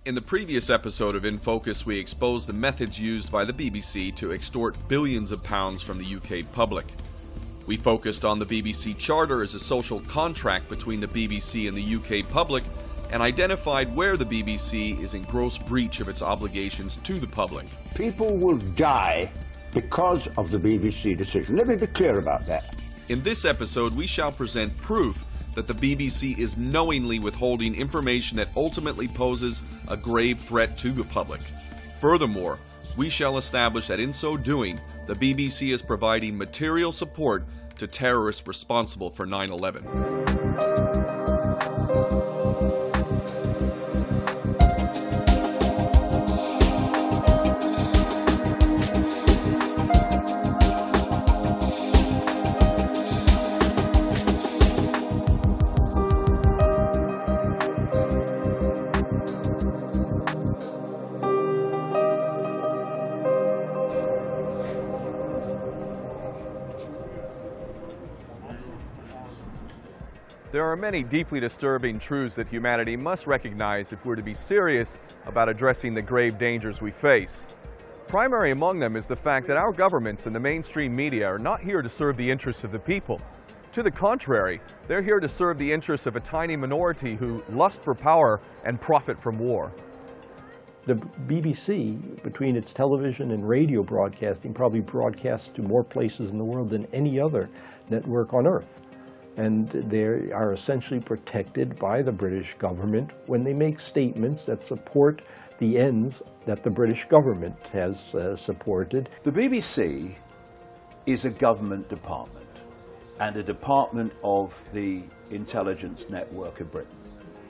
In the previous episode of In Focus, we exposed the methods used by the BBC to extort billions of pounds from the UK public. We focused on the BBC Charter as a social contract between the BBC and the UK public, and identified where the BBC is in gross breach of its obligations to the public. People will die because of the BBC decision. Let me be clear about that. In this episode, we shall present proof that the BBC is knowingly withholding information that ultimately poses a grave threat to the public. Furthermore, we shall establish that in so doing, the BBC is providing material support to terrorists responsible for 9/11. There are many deeply disturbing truths that humanity must recognize if we're to be serious about addressing the grave dangers we face. Primary among them is the fact that our governments and the mainstream media are not here to serve the interests of the people. To the contrary, they're here to serve the interests of a tiny minority who lust for power and profit from war. The BBC, between its television and radio broadcasting, probably broadcasts to more places in the world than any other network on earth. And they are essentially protected by the British government when they make statements that support the ends that the British government has supported. The BBC is a government department and a department of the intelligence network of Britain.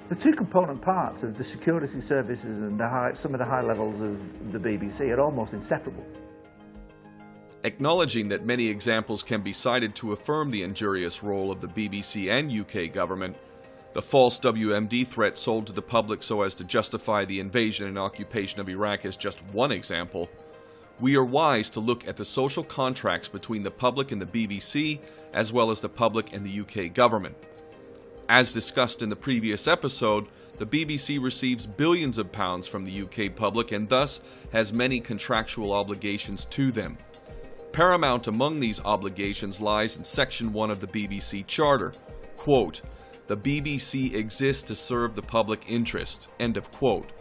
The two component parts of the security services and some of the high levels of the BBC are almost inseparable. Acknowledging that many examples can be cited to affirm the injurious role of the BBC and UK government, the false WMD threat sold to the public so as to justify the invasion and occupation of Iraq is just one example, we are wise to look at the social contracts between the public and the BBC, as well as the public and the UK government. As discussed in the previous episode, the BBC receives billions of pounds from the UK public and thus has many contractual obligations to them. Paramount among these obligations lies in Section 1 of the BBC Charter. Quote, "The BBC exists to serve the public interest." End of quote.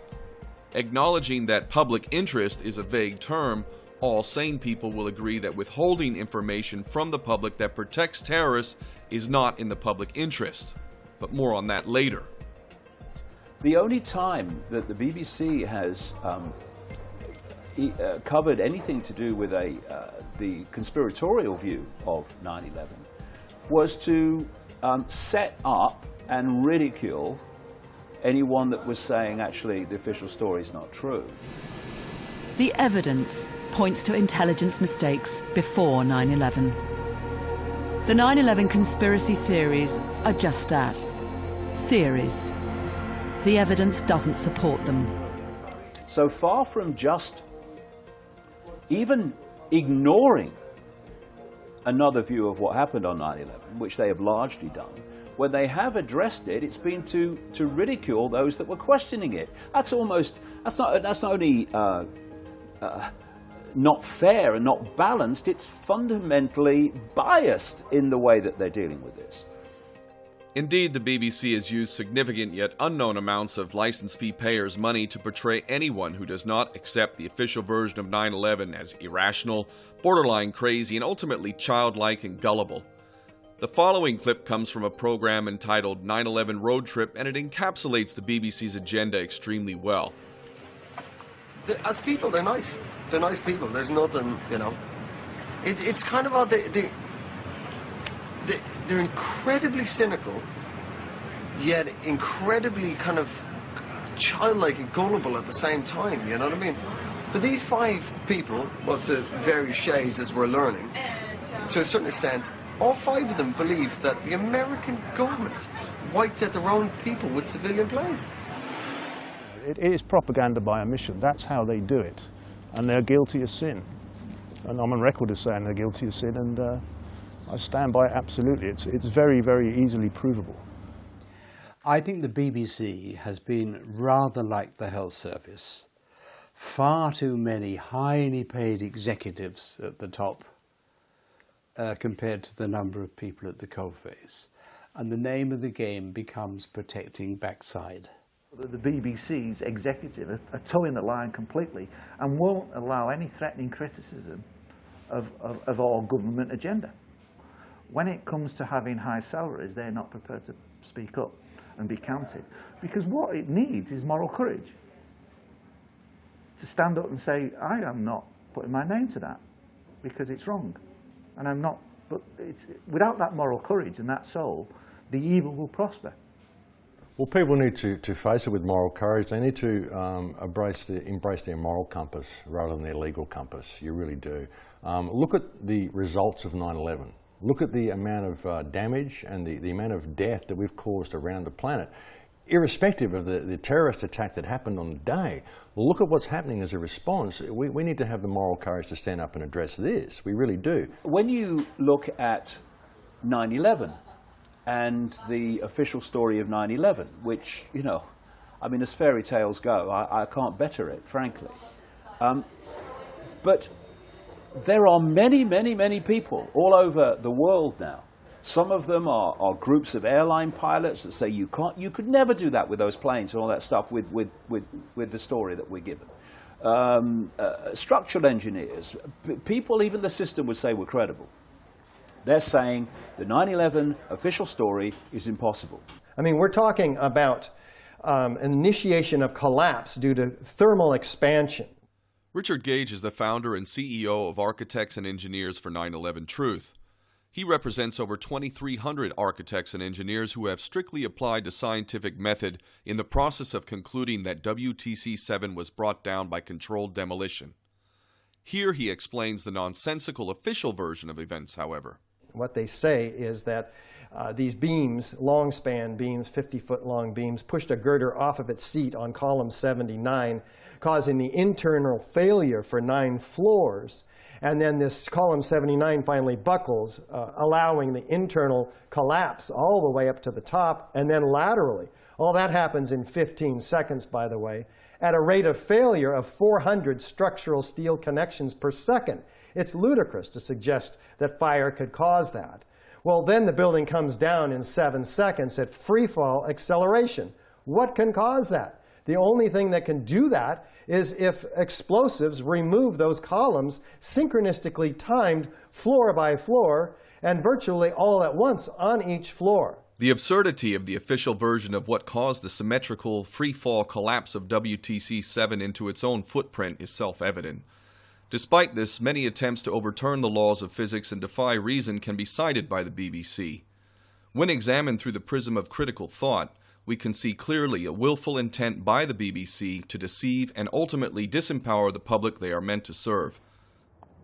Acknowledging that public interest is a vague term, all sane people will agree that withholding information from the public that protects terrorists is not in the public interest. But more on that later. The only time that the BBC has covered anything to do with the conspiratorial view of 9/11 was to set up and ridicule anyone that was saying actually the official story is not true. The evidence points to intelligence mistakes before 9/11. The 9/11 conspiracy theories are just that, theories. The evidence doesn't support them. So far from just even ignoring another view of what happened on 9/11, which they have largely done, when they have addressed it, it's been to ridicule those that were questioning it. That's not only not fair and not balanced, it's fundamentally biased in the way that they're dealing with this. Indeed, the BBC has used significant yet unknown amounts of license fee payers' money to portray anyone who does not accept the official version of 9/11 as irrational, borderline crazy, and ultimately childlike and gullible. The following clip comes from a program entitled 9/11 Road Trip, and it encapsulates the BBC's agenda extremely well. As people, they're nice. They're nice people. There's nothing, you know. It's kind of odd. They're incredibly cynical, yet incredibly kind of childlike and gullible at the same time, you know what I mean? But these five people, well, to various shades as we're learning, to a certain extent, all five of them believe that the American government wiped out their own people with civilian planes. It is propaganda by omission. That's how they do it. And they're guilty of sin. And I'm on record as saying they're guilty of sin, and I stand by it absolutely. It's very, very easily provable. I think the BBC has been rather like the health service. Far too many highly paid executives at the top compared to the number of people at the coalface. And the name of the game becomes protecting backside. The BBC's executive are towing the line completely and won't allow any threatening criticism of our government agenda. When it comes to having high salaries, they're not prepared to speak up and be counted. Because what it needs is moral courage. To stand up and say, I am not putting my name to that because it's wrong. And I'm not, but without that moral courage and that soul, the evil will prosper. Well, people need to face it with moral courage. They need to embrace their moral compass rather than their legal compass. You really do. Look at the results of 9/11. Look at the amount of damage and the amount of death that we've caused around the planet. Irrespective of the terrorist attack that happened on the day, look at what's happening as a response. We need to have the moral courage to stand up and address this. We really do. When you look at 9/11 and the official story of 9/11, which, you know, I mean, as fairy tales go, I can't better it, frankly. But there are many, many, many people all over the world now. Some of them are groups of airline pilots that say you could never do that with those planes and all that stuff with the story that we're given. Structural engineers, people even the system would say were credible. They're saying the 9/11 official story is impossible. I mean, we're talking about an initiation of collapse due to thermal expansion. Richard Gage is the founder and CEO of Architects and Engineers for 9/11 Truth. He represents over 2,300 architects and engineers who have strictly applied the scientific method in the process of concluding that WTC-7 was brought down by controlled demolition. Here he explains the nonsensical official version of events, however. What they say is that these beams, long span beams, 50-foot long beams, pushed a girder off of its seat on column 79, causing the internal failure for 9 floors. And then this column 79 finally buckles, allowing the internal collapse all the way up to the top and then laterally. All that happens in 15 seconds, by the way, at a rate of failure of 400 structural steel connections per second. It's ludicrous to suggest that fire could cause that. Well, then the building comes down in 7 seconds at free fall acceleration. What can cause that? The only thing that can do that is if explosives remove those columns synchronistically timed floor by floor and virtually all at once on each floor. The absurdity of the official version of what caused the symmetrical free-fall collapse of WTC-7 into its own footprint is self-evident. Despite this, many attempts to overturn the laws of physics and defy reason can be cited by the BBC. When examined through the prism of critical thought, we can see clearly a willful intent by the BBC to deceive and ultimately disempower the public they are meant to serve.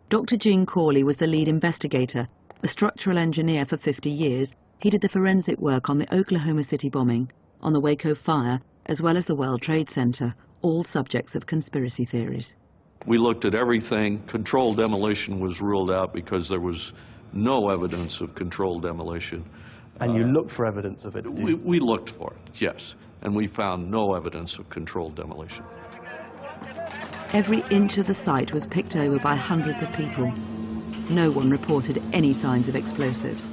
Dr. Gene Corley was the lead investigator. A structural engineer for 50 years, he did the forensic work on the Oklahoma City bombing, on the Waco fire, as well as the World Trade Center, all subjects of conspiracy theories. We looked at everything. Controlled demolition was ruled out because there was no evidence of controlled demolition. And you looked for evidence of it? We looked for it, yes. And we found no evidence of controlled demolition. Every inch of the site was picked over by hundreds of people. No one reported any signs of explosives.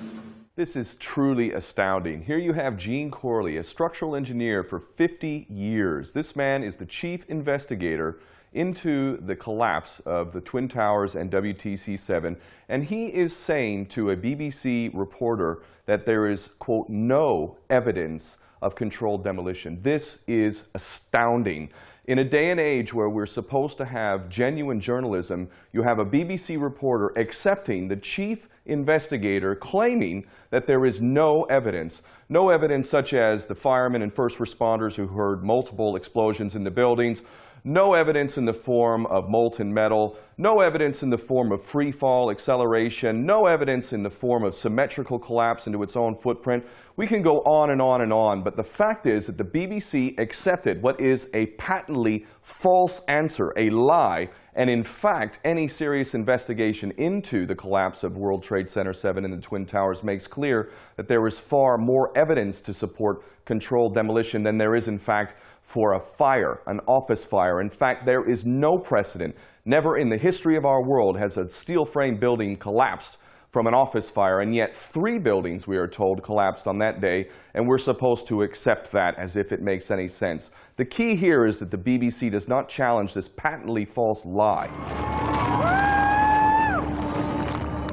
This is truly astounding. Here you have Gene Corley, a structural engineer for 50 years. This man is the chief investigator into the collapse of the Twin Towers and WTC-7, and he is saying to a BBC reporter that there is, quote, no evidence of controlled demolition. This is astounding. In a day and age where we're supposed to have genuine journalism, you have a BBC reporter accepting the chief investigator claiming that there is no evidence. No evidence such as the firemen and first responders who heard multiple explosions in the buildings, no evidence in the form of molten metal, no evidence in the form of free fall acceleration, no evidence in the form of symmetrical collapse into its own footprint. We can go on and on and on, but the fact is that the BBC accepted what is a patently false answer, a lie, and in fact, any serious investigation into the collapse of World Trade Center 7 and the Twin Towers makes clear that there is far more evidence to support controlled demolition than there is in fact for a fire, an office fire. In fact, there is no precedent. Never in the history of our world has a steel frame building collapsed from an office fire, and yet 3 buildings, we are told, collapsed on that day, and we're supposed to accept that as if it makes any sense. The key here is that the BBC does not challenge this patently false lie.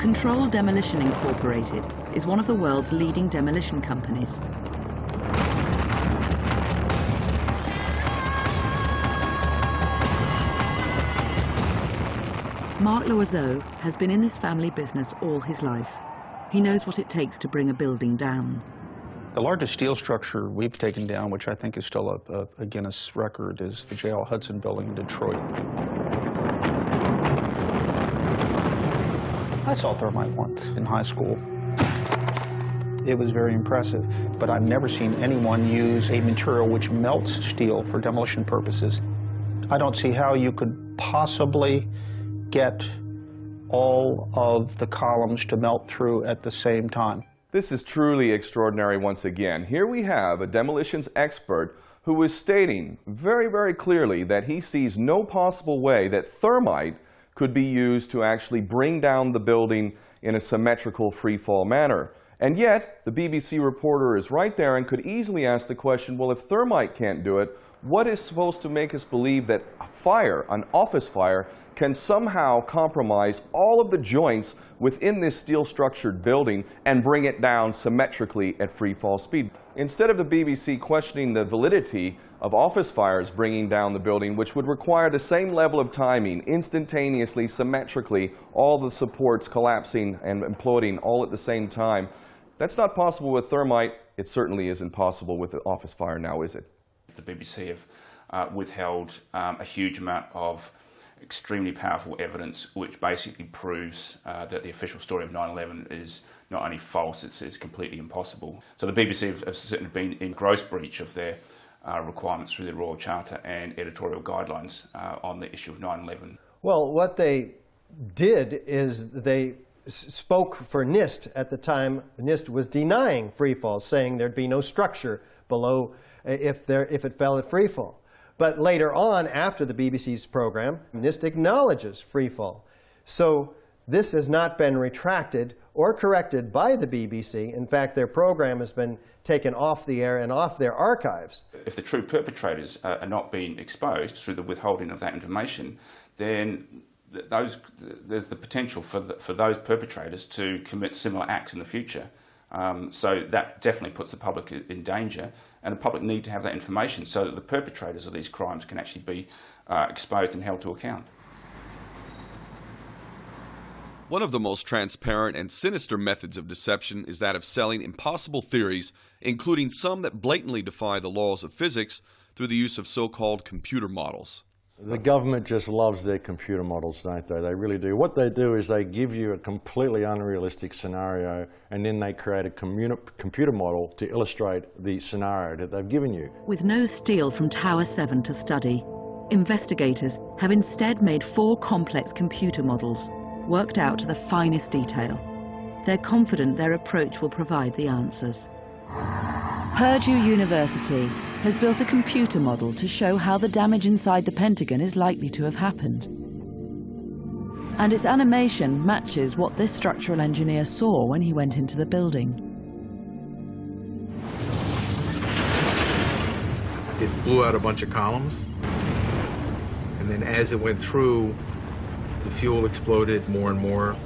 Controlled Demolition Incorporated is one of the world's leading demolition companies. Mark Loiseau has been in this family business all his life. He knows what it takes to bring a building down. The largest steel structure we've taken down, which I think is still a Guinness record, is the J.L. Hudson building in Detroit. I saw thermite once in high school. It was very impressive, but I've never seen anyone use a material which melts steel for demolition purposes. I don't see how you could possibly get all of the columns to melt through at the same time. This is truly extraordinary once again. Here we have a demolitions expert who is stating very, very clearly that he sees no possible way that thermite could be used to actually bring down the building in a symmetrical free-fall manner. And yet, the BBC reporter is right there and could easily ask the question, well, if thermite can't do it, what is supposed to make us believe that a fire, an office fire, can somehow compromise all of the joints within this steel-structured building and bring it down symmetrically at free fall speed? Instead of the BBC questioning the validity of office fires bringing down the building, which would require the same level of timing, instantaneously, symmetrically, all the supports collapsing and imploding all at the same time, that's not possible with thermite. It certainly isn't possible with an office fire now, is it? The BBC have withheld a huge amount of extremely powerful evidence which basically proves that the official story of 9/11 is not only false, it's completely impossible. So the BBC have certainly been in gross breach of their requirements through the Royal Charter and editorial guidelines on the issue of 9/11. Well, what they did is they spoke for NIST at the time. NIST was denying freefall, saying there'd be no structure below if it fell at freefall. But later on, after the BBC's program, NIST acknowledges freefall. So this has not been retracted or corrected by the BBC. In fact, their program has been taken off the air and off their archives. If the true perpetrators are not being exposed through the withholding of that information, then there's the potential for those perpetrators to commit similar acts in the future. So that definitely puts the public in danger, and the public need to have that information so that the perpetrators of these crimes can actually be exposed and held to account. One of the most transparent and sinister methods of deception is that of selling impossible theories, including some that blatantly defy the laws of physics, through the use of so-called computer models. The government just loves their computer models, don't they? They really do. What they do is they give you a completely unrealistic scenario, and then they create a computer model to illustrate the scenario that they've given you. With no steel from Tower 7 to study, investigators have instead made 4 complex computer models, worked out to the finest detail. They're confident their approach will provide the answers. Purdue University has built a computer model to show how the damage inside the Pentagon is likely to have happened. And its animation matches what this structural engineer saw when he went into the building. It blew out a bunch of columns, and then as it went through, the fuel exploded more and more.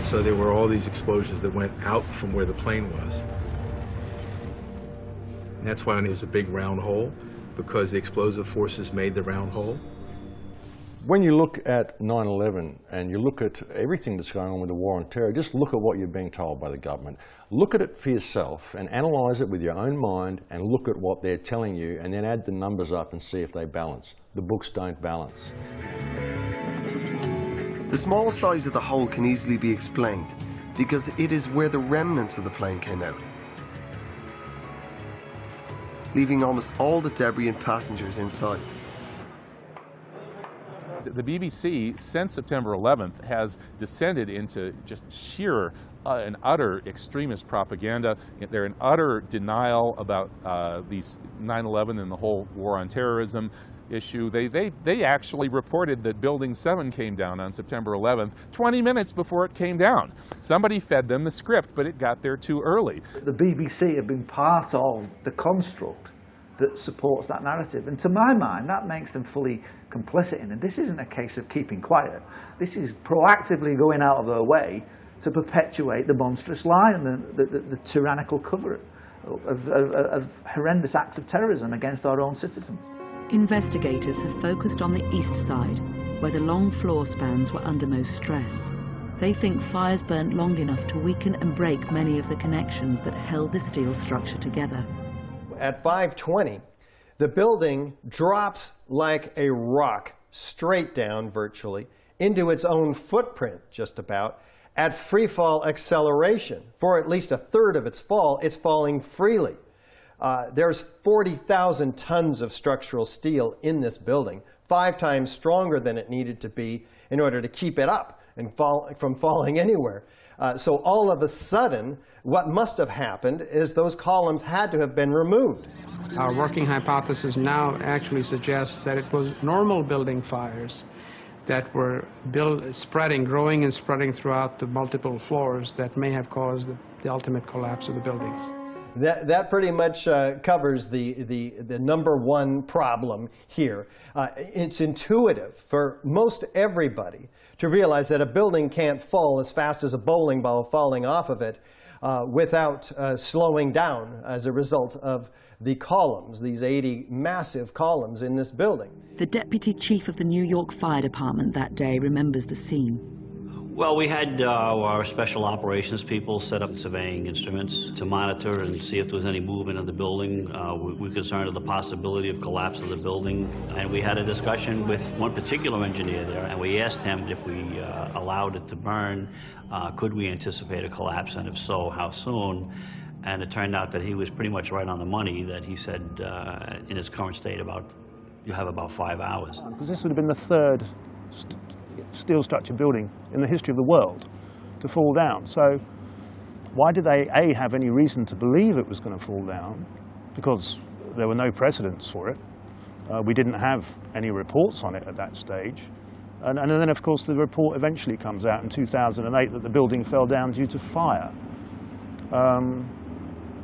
So there were all these explosions that went out from where the plane was. And that's why there's a big round hole, because the explosive forces made the round hole. When you look at 9/11 and you look at everything that's going on with the war on terror, just look at what you're being told by the government. Look at it for yourself and analyse it with your own mind, and look at what they're telling you, and then add the numbers up and see if they balance. The books don't balance. The small size of the hole can easily be explained because it is where the remnants of the plane came out. leaving almost all the debris and passengers inside. The BBC, since September 11th, has descended into just sheer and utter extremist propaganda. They're in utter denial about these 9/11 and the whole war on terrorism issue. They actually reported that Building 7 came down on September 11th, 20 minutes before it came down. Somebody fed them the script, but it got there too early. The BBC have been part of the construct that supports that narrative. And to my mind, that makes them fully complicit in it. This isn't a case of keeping quiet. This is proactively going out of their way to perpetuate the monstrous lie and the tyrannical cover of horrendous acts of terrorism against our own citizens. Investigators have focused on the east side, where the long floor spans were under most stress. They think fires burnt long enough to weaken and break many of the connections that held the steel structure together. At 5:20, the building drops like a rock, straight down virtually, into its own footprint, just about, at free fall acceleration. For at least a third of its fall, it's falling freely. There's 40,000 tons of structural steel in this building, 5 times stronger than it needed to be in order to keep it up and from falling anywhere. So all of a sudden, what must have happened is those columns had to have been removed. Our working hypothesis now actually suggests that it was normal building fires that were growing and spreading throughout the multiple floors that may have caused the ultimate collapse of the buildings. That pretty much covers the number one problem here. It's intuitive for most everybody to realize that a building can't fall as fast as a bowling ball falling off of it without slowing down as a result of the columns, these 80 massive columns in this building. The deputy chief of the New York Fire Department that day remembers the scene. Well, we had our special operations people set up surveying instruments to monitor and see if there was any movement of the building. We were concerned of the possibility of collapse of the building. And we had a discussion with one particular engineer there, and we asked him if we allowed it to burn, could we anticipate a collapse, and if so, how soon? And it turned out that he was pretty much right on the money, that he said in its current state you have about 5 hours. Because this would have been the third steel structure building in the history of the world to fall down. So why did they, A, have any reason to believe it was going to fall down? Because there were no precedents for it. We didn't have any reports on it at that stage. And then, of course, the report eventually comes out in 2008 that the building fell down due to fire.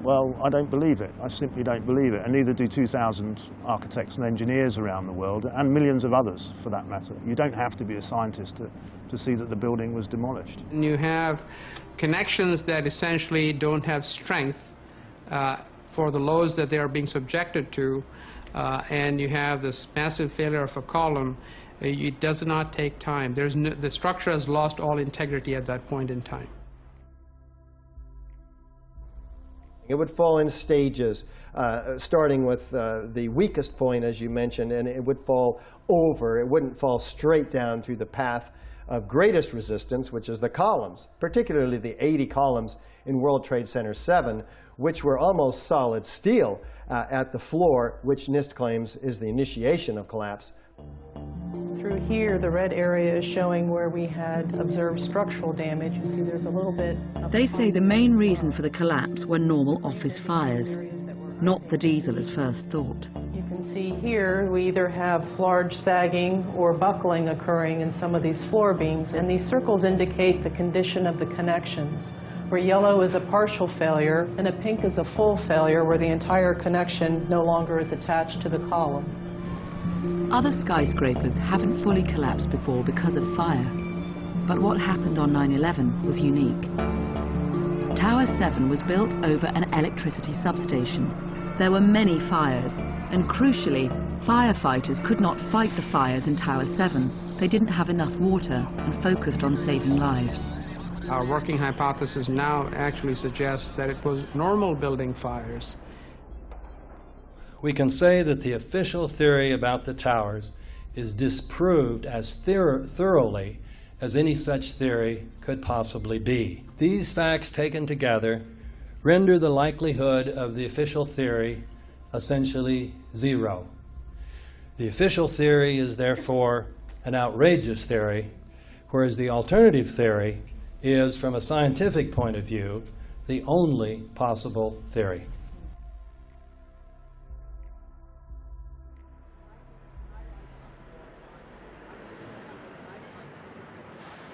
Well, I don't believe it. I simply don't believe it, and neither do 2,000 architects and engineers around the world, and millions of others, for that matter. You don't have to be a scientist to see that the building was demolished. And you have connections that essentially don't have strength for the loads that they are being subjected to, and you have this massive failure of a column. It does not take time. The structure has lost all integrity at that point in time. It would fall in stages, starting with the weakest point, as you mentioned, and it would fall over. It wouldn't fall straight down through the path of greatest resistance, which is the columns, particularly the 80 columns in World Trade Center 7, which were almost solid steel at the floor, which NIST claims is the initiation of collapse. Through here, the red area is showing where we had observed structural damage. You see there's a little bit of... They say the main reason for the collapse were normal office fires, not the diesel as first thought. You can see here we either have large sagging or buckling occurring in some of these floor beams, and these circles indicate the condition of the connections, where yellow is a partial failure and a pink is a full failure where the entire connection no longer is attached to the column. Other skyscrapers haven't fully collapsed before because of fire, but what happened on 9/11 was unique. Tower 7 was built over an electricity substation. There were many fires, and crucially, firefighters could not fight the fires in Tower 7. They didn't have enough water and focused on saving lives. Our working hypothesis now actually suggests that it was normal building fires. We can say that the official theory about the towers is disproved as thoroughly as any such theory could possibly be. These facts taken together render the likelihood of the official theory essentially zero. The official theory is therefore an outrageous theory, whereas the alternative theory is, from a scientific point of view, the only possible theory.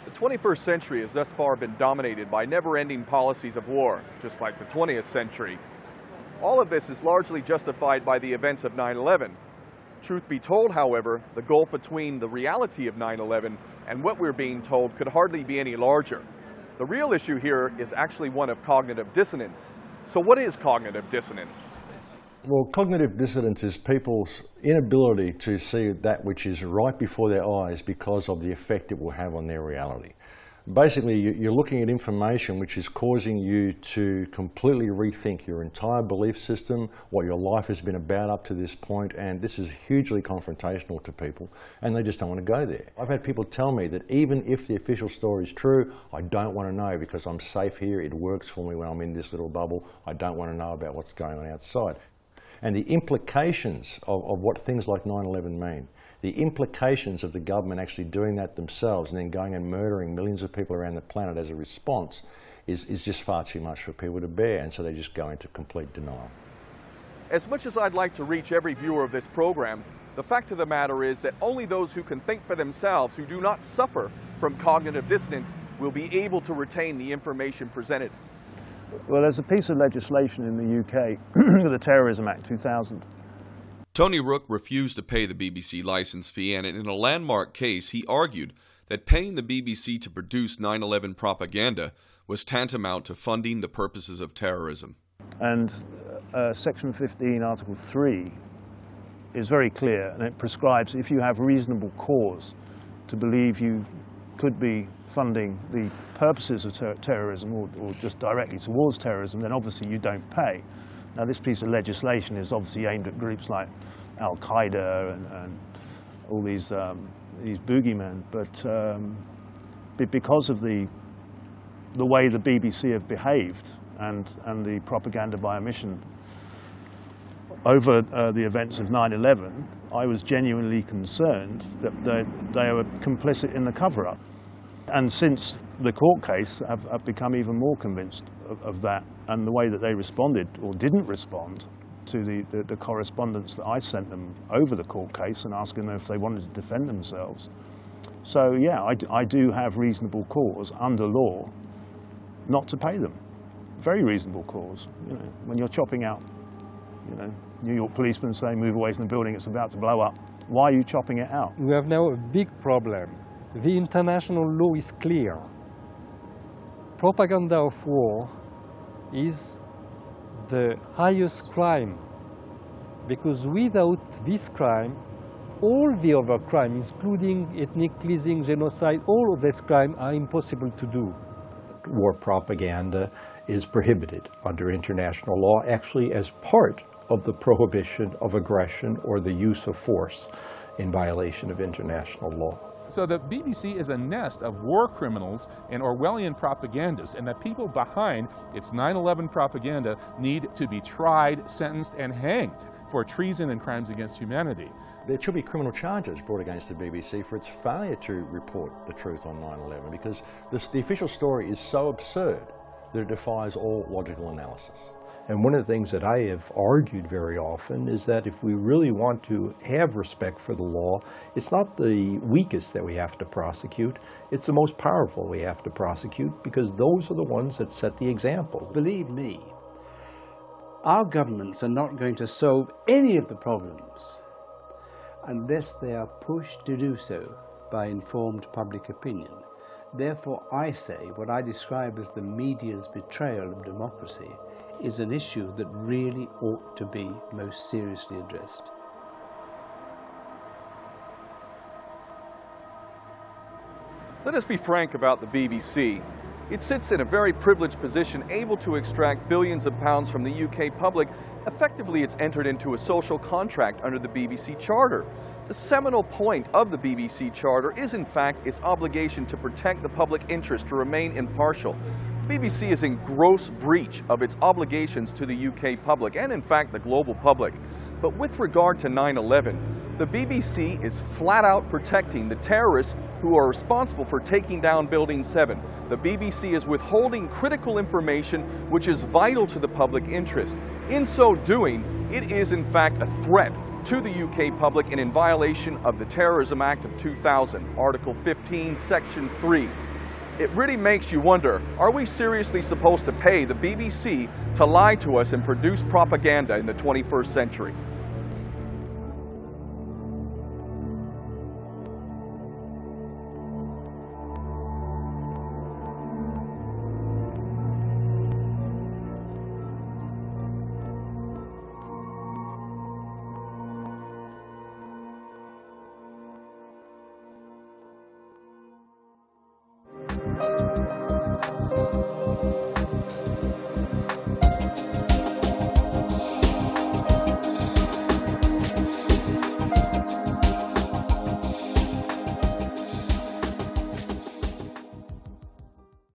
The 21st century has thus far been dominated by never-ending policies of war, just like the 20th century. All of this is largely justified by the events of 9/11. Truth be told, however, the gulf between the reality of 9/11 and what we're being told could hardly be any larger. The real issue here is actually one of cognitive dissonance. So what is cognitive dissonance? Well, cognitive dissonance is people's inability to see that which is right before their eyes because of the effect it will have on their reality. Basically, you're looking at information which is causing you to completely rethink your entire belief system, what your life has been about up to this point, and this is hugely confrontational to people, and they just don't want to go there. I've had people tell me that even if the official story is true, I don't want to know because I'm safe here, it works for me when I'm in this little bubble, I don't want to know about what's going on outside. And the implications of what things like 9/11 mean, the implications of the government actually doing that themselves and then going and murdering millions of people around the planet as a response is just far too much for people to bear, and so they just go into complete denial. As much as I'd like to reach every viewer of this program, the fact of the matter is that only those who can think for themselves, who do not suffer from cognitive dissonance, will be able to retain the information presented. Well, there's a piece of legislation in the UK, the Terrorism Act 2000. Tony Rook refused to pay the BBC license fee, and in a landmark case, he argued that paying the BBC to produce 9/11 propaganda was tantamount to funding the purposes of terrorism. And Section 15, Article 3 is very clear, and it prescribes if you have reasonable cause to believe you could be funding the purposes of terrorism or just directly towards terrorism, then obviously you don't pay. Now, this piece of legislation is obviously aimed at groups like Al-Qaeda and all these boogeymen, but because of the way the BBC have behaved and the propaganda by omission over the events of 9/11, I was genuinely concerned that they were complicit in the cover-up. And since the court case, I've become even more convinced of that, and the way that they responded or didn't respond to the correspondence that I sent them over the court case and asking them if they wanted to defend themselves. So yeah, I do have reasonable cause under law not to pay them. Very reasonable cause. You know, when you're chopping out, New York policemen saying move away from the building, it's about to blow up. Why are you chopping it out? We have now a big problem. The international law is clear. Propaganda of war is the highest crime, because without this crime, all the other crimes, including ethnic cleansing, genocide, all of these crimes are impossible to do. War propaganda is prohibited under international law, actually as part of the prohibition of aggression or the use of force in violation of international law. So the BBC is a nest of war criminals and Orwellian propagandists, and the people behind its 9/11 propaganda need to be tried, sentenced, and hanged for treason and crimes against humanity. There should be criminal charges brought against the BBC for its failure to report the truth on 9/11, because the official story is so absurd that it defies all logical analysis. And one of the things that I have argued very often is that if we really want to have respect for the law, it's not the weakest that we have to prosecute, it's the most powerful we have to prosecute, because those are the ones that set the example. Believe me, our governments are not going to solve any of the problems unless they are pushed to do so by informed public opinion. Therefore, I say what I describe as the media's betrayal of democracy is an issue that really ought to be most seriously addressed. Let us be frank about the BBC. It sits in a very privileged position, able to extract billions of pounds from the UK public. Effectively, it's entered into a social contract under the BBC Charter. The seminal point of the BBC Charter is, in fact, its obligation to protect the public interest, to remain impartial. The BBC is in gross breach of its obligations to the UK public and, in fact, the global public. But with regard to 9/11, the BBC is flat out protecting the terrorists who are responsible for taking down Building 7. The BBC is withholding critical information which is vital to the public interest. In so doing, it is in fact a threat to the UK public and in violation of the Terrorism Act of 2000, Article 15, Section 3. It really makes you wonder, are we seriously supposed to pay the BBC to lie to us and produce propaganda in the 21st century?